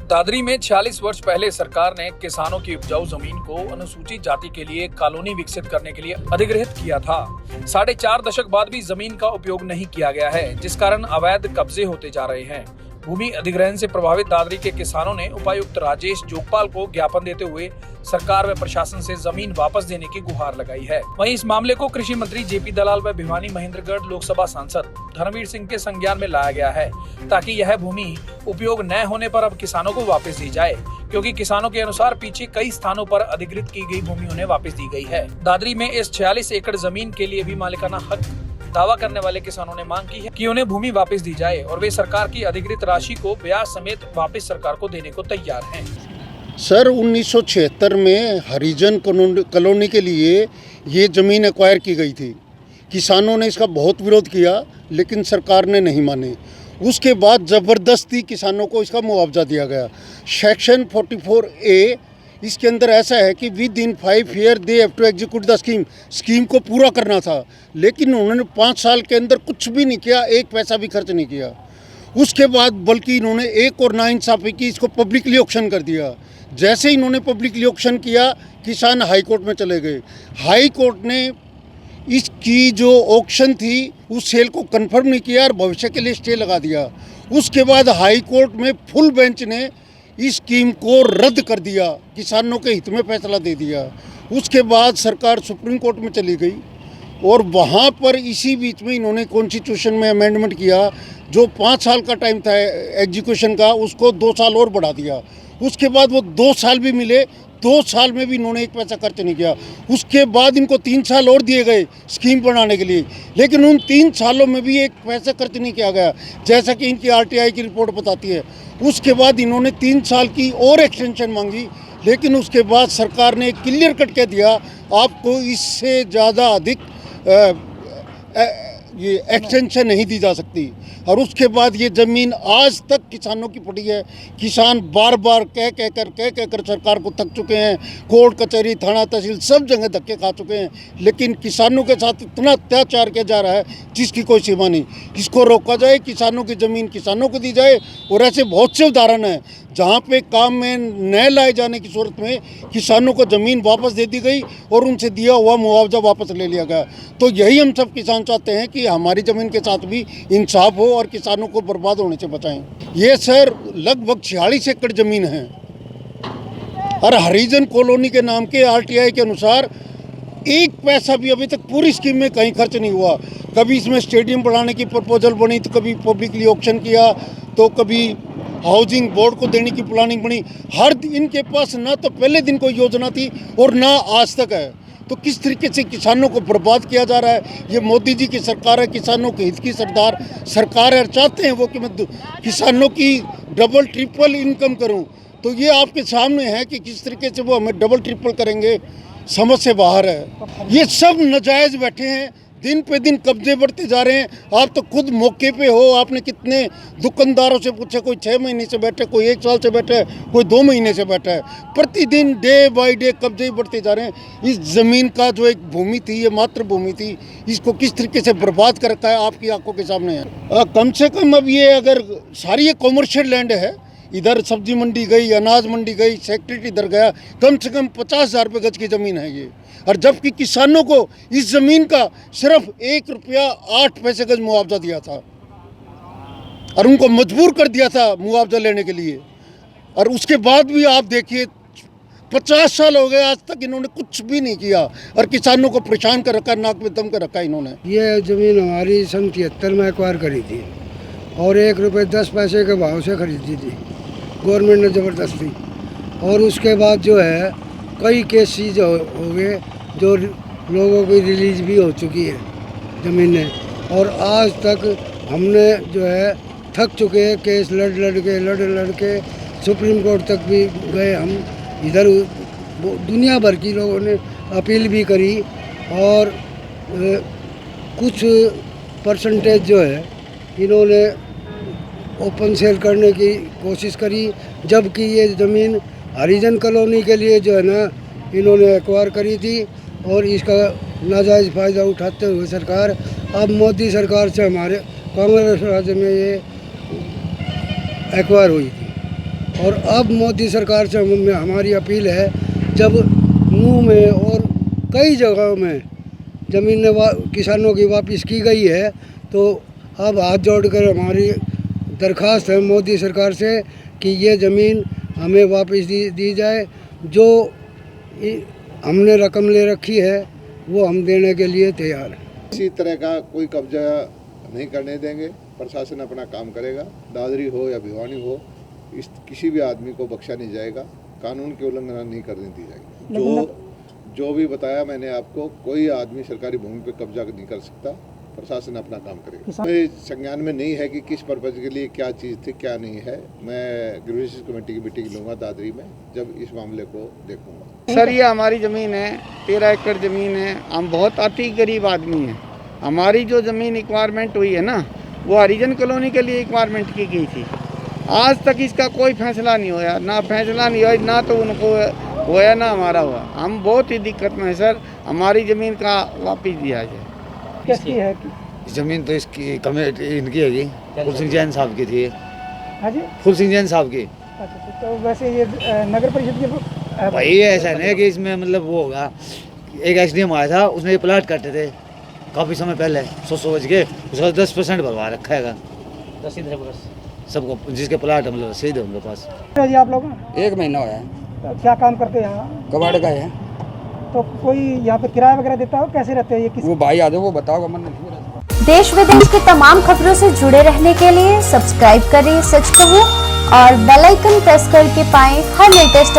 दादरी में 46 वर्ष पहले सरकार ने किसानों की उपजाऊ जमीन को अनुसूचित जाति के लिए कॉलोनी विकसित करने के लिए अधिग्रहित किया था। 4.5 दशक बाद भी जमीन का उपयोग नहीं किया गया है, जिस कारण अवैध कब्जे होते जा रहे हैं। भूमि अधिग्रहण से प्रभावित दादरी के किसानों ने उपायुक्त राजेश जोगपाल को ज्ञापन देते हुए सरकार व प्रशासन से जमीन वापस देने की गुहार लगाई है। वहीं इस मामले को कृषि मंत्री जेपी दलाल व भिवानी महेंद्रगढ़ लोकसभा सांसद धर्मवीर सिंह के संज्ञान में लाया गया है, ताकि यह भूमि उपयोग न होने पर अब किसानों को वापस दी जाए, क्योंकि किसानों के अनुसार पीछे कई स्थानों पर अधिग्रहित की गई भूमि उन्हें वापस दी गई है। दादरी में इस 46 एकड़ जमीन के लिए भी मालिकाना हक दावा करने वाले किसानों ने मांग की है कि उन्हें भूमि वापस दी जाए और वे सरकार की अधिग्रहित राशि को ब्याज समेत वापस सरकार को देने को तैयार हैं। सर 1976 में हरिजन कॉलोनी के लिए ये ज़मीन एक्वायर की गई थी। किसानों ने इसका बहुत विरोध किया, लेकिन सरकार ने नहीं माने। उसके बाद ज़बरदस्ती किसानों को इसका मुआवजा दिया गया। सेक्शन 44A इसके अंदर ऐसा है कि with in 5 year they have to execute the scheme को पूरा करना था, लेकिन उन्होंने 5 साल के अंदर कुछ भी नहीं किया, एक पैसा भी खर्च नहीं किया। उसके बाद बल्कि इन्होंने एक और नाइंसाफ़ी की, इसको पब्लिकली ऑक्शन कर दिया। जैसे इन्होंने पब्लिकली ऑक्शन किया, किसान हाई कोर्ट में चले गए। हाई कोर्ट ने इसकी जो ऑक्शन थी उस सेल को कंफर्म नहीं किया और भविष्य के लिए स्टे लगा दिया। उसके बाद हाई कोर्ट में फुल बेंच ने इस स्कीम को रद्द कर दिया, किसानों के हित में फैसला दे दिया। उसके बाद सरकार सुप्रीम कोर्ट में चली गई और वहाँ पर इसी बीच में इन्होंने कॉन्स्टिट्यूशन में अमेंडमेंट किया। जो 5 साल का टाइम था एग्जीक्यूशन का, उसको 2 साल और बढ़ा दिया। उसके बाद वो 2 साल भी मिले, 2 साल में भी इन्होंने एक पैसा खर्च नहीं किया। उसके बाद इनको 3 साल और दिए गए स्कीम बनाने के लिए, लेकिन उन 3 सालों में भी एक पैसा खर्च नहीं किया गया, जैसा कि इनकी RTI की रिपोर्ट बताती है। उसके बाद इन्होंने 3 साल की और एक्सटेंशन मांगी, लेकिन उसके बाद सरकार ने क्लियर कट कह दिया आपको इससे ज़्यादा अधिक ये एक्सटेंशन नहीं दी जा सकती। और उसके बाद ये ज़मीन आज तक किसानों की पड़ी है। किसान बार बार कह कर सरकार को थक चुके हैं। कोर्ट कचहरी थाना तहसील सब जगह धक्के खा चुके हैं, लेकिन किसानों के साथ इतना अत्याचार किया जा रहा है जिसकी कोई सीमा नहीं। इसको रोका जाए, किसानों की ज़मीन किसानों को दी जाए। और ऐसे बहुत से उदाहरण हैं जहाँ पे काम में न लाए जाने की सूरत में किसानों को ज़मीन वापस दे दी गई और उनसे दिया हुआ मुआवजा वापस ले लिया गया। तो यही हम सब किसान चाहते हैं कि हमारी ज़मीन के साथ भी इंसाफ हो और किसानों को बर्बाद होने से बचाएं। ये सर लगभग 46 एकड़ ज़मीन है और हरिजन कॉलोनी के नाम के RTI के अनुसार एक पैसा भी अभी तक पूरी स्कीम में कहीं खर्च नहीं हुआ। कभी इसमें स्टेडियम बढ़ाने की प्रपोजल बनी, तो कभी पब्लिकली ऑक्शन किया, तो कभी हाउसिंग बोर्ड को देने की प्लानिंग बनी। हर इनके पास ना तो पहले दिन कोई योजना थी और ना आज तक है। तो किस तरीके से किसानों को बर्बाद किया जा रहा है। ये मोदी जी की सरकार है, किसानों के हित की सरकार है। चाहते हैं वो कि मैं किसानों की डबल ट्रिपल इनकम करूं, तो ये आपके सामने है कि किस तरीके से वो हमें डबल ट्रिपल करेंगे, समझ से बाहर है। ये सब नाजायज़ बैठे हैं, दिन पे दिन कब्जे बढ़ते जा रहे हैं। आप तो खुद मौके पे हो, आपने कितने दुकानदारों से पूछा, कोई 6 महीने से बैठे, कोई 1 साल से बैठा है, कोई 2 महीने से बैठा है। प्रतिदिन डे बाय डे कब्जे ही बढ़ते जा रहे हैं। इस ज़मीन का जो एक भूमि थी, ये मातृभूमि थी, इसको किस तरीके से बर्बाद कर रखा है आपकी आंखों के सामने है। कम से कम अब ये अगर सारी ये कॉमर्शियल लैंड है, इधर सब्जी मंडी गई, अनाज मंडी गई, सेक्रेटरी इधर गया, कम से कम 50,000 रुपये गज की ज़मीन है ये। और जबकि किसानों को इस ज़मीन का सिर्फ ₹1.08 गज मुआवजा दिया था और उनको मजबूर कर दिया था मुआवजा लेने के लिए। और उसके बाद भी आप देखिए 50 साल हो गए, आज तक इन्होंने कुछ भी नहीं किया और किसानों को परेशान कर रखा, नाक में दम कर रखा इन्होंने। ये ज़मीन हमारी सन 73 में एक्वायर करी थी और ₹1.10 के भाव से खरीदी थी गवर्नमेंट ने ज़बरदस्ती। और उसके बाद जो है कई केसेस हो गए, जो लोगों की रिलीज भी हो चुकी है ज़मीनें। और आज तक हमने जो है थक चुके हैं, केस लड़ के सुप्रीम कोर्ट तक भी गए हम। इधर दुनिया भर की लोगों ने अपील भी करी और कुछ परसेंटेज जो है इन्होंने ओपन सेल करने की कोशिश करी, जबकि ये ज़मीन हरिजन कॉलोनी के लिए जो है ना इन्होंने एक्वायर करी थी। और इसका नाजायज़ फ़ायदा उठाते हुए सरकार अब मोदी सरकार से हमारे कांग्रेस राज्य में ये एक्वायर हुई थी। और अब मोदी सरकार से हमारी अपील है, जब नूह में और कई जगहों में ज़मीन किसानों की वापस की गई है, तो अब हाथ जोड़कर हमारी दरख्वास्त है मोदी सरकार से कि ये ज़मीन हमें वापस दी जाए। जो हमने रकम ले रखी है वो हम देने के लिए तैयार हैं। किसी तरह का कोई कब्जा नहीं करने देंगे। प्रशासन अपना काम करेगा। दादरी हो या भिवानी हो, किसी भी आदमी को बख्शा नहीं जाएगा। कानून की उल्लंघना नहीं करने दी जाएगी। जो भी बताया मैंने आपको, कोई आदमी सरकारी भूमि पे कब्जा नहीं कर सकता। प्रशासन अपना काम करेगा। मेरे संज्ञान में नहीं है कि किस पर्पज के लिए क्या चीज़ थी क्या नहीं है। मैं ग्रेजुएशन कमेटी की मीटिंग लूँगा दादरी में, जब इस मामले को देखूँगा। सर ये हमारी ज़मीन है, 13 एकड़ ज़मीन है। हम बहुत अति गरीब आदमी हैं। हमारी जो ज़मीन रिक्वायरमेंट हुई है ना, वो हरिजन कॉलोनी के लिए रिक्वायरमेंट की गई थी। आज तक इसका कोई फैसला नहीं होया, ना फैसला नहीं हुआ, ना तो उनको होया ना हमारा हुआ। हम बहुत ही दिक्कत में है सर, हमारी ज़मीन का वापस दिया जाए। किसकी है? ज़मीन तो इसकी कमेटी इनकी है, फुल सिंह जैन साहब की थी। हाँ जी, फुल सिंह जैन साहब की। अच्छा, तो वैसे ये नगर परिषद के भाई ऐसा नहीं है कि इसमें मतलब वो होगा। एक एसडीएम आया था, उसने ये प्लाट काटे थे काफ़ी समय पहले, 100 बज के, उसका 10% भरवा रखा है रसीद है बस सबको, जिसके प्लाट है मतलब रसीद है उनके पास। जी आप लोग 1 महीना हुआ है। तो क्या काम करते हैं यहाँ? कबाड़ का है। तो कोई यहाँ पे किराया वगैरह देता हो? कैसे रहते हैं ये? किस वो भाई आ जाओ, वो बताओगा। मन नहीं। देश विदेश की तमाम खबरों से जुड़े रहने के लिए सब्सक्राइब करें सच कहूं और बेल आइकन प्रेस करके पाएं हर लेटेस्ट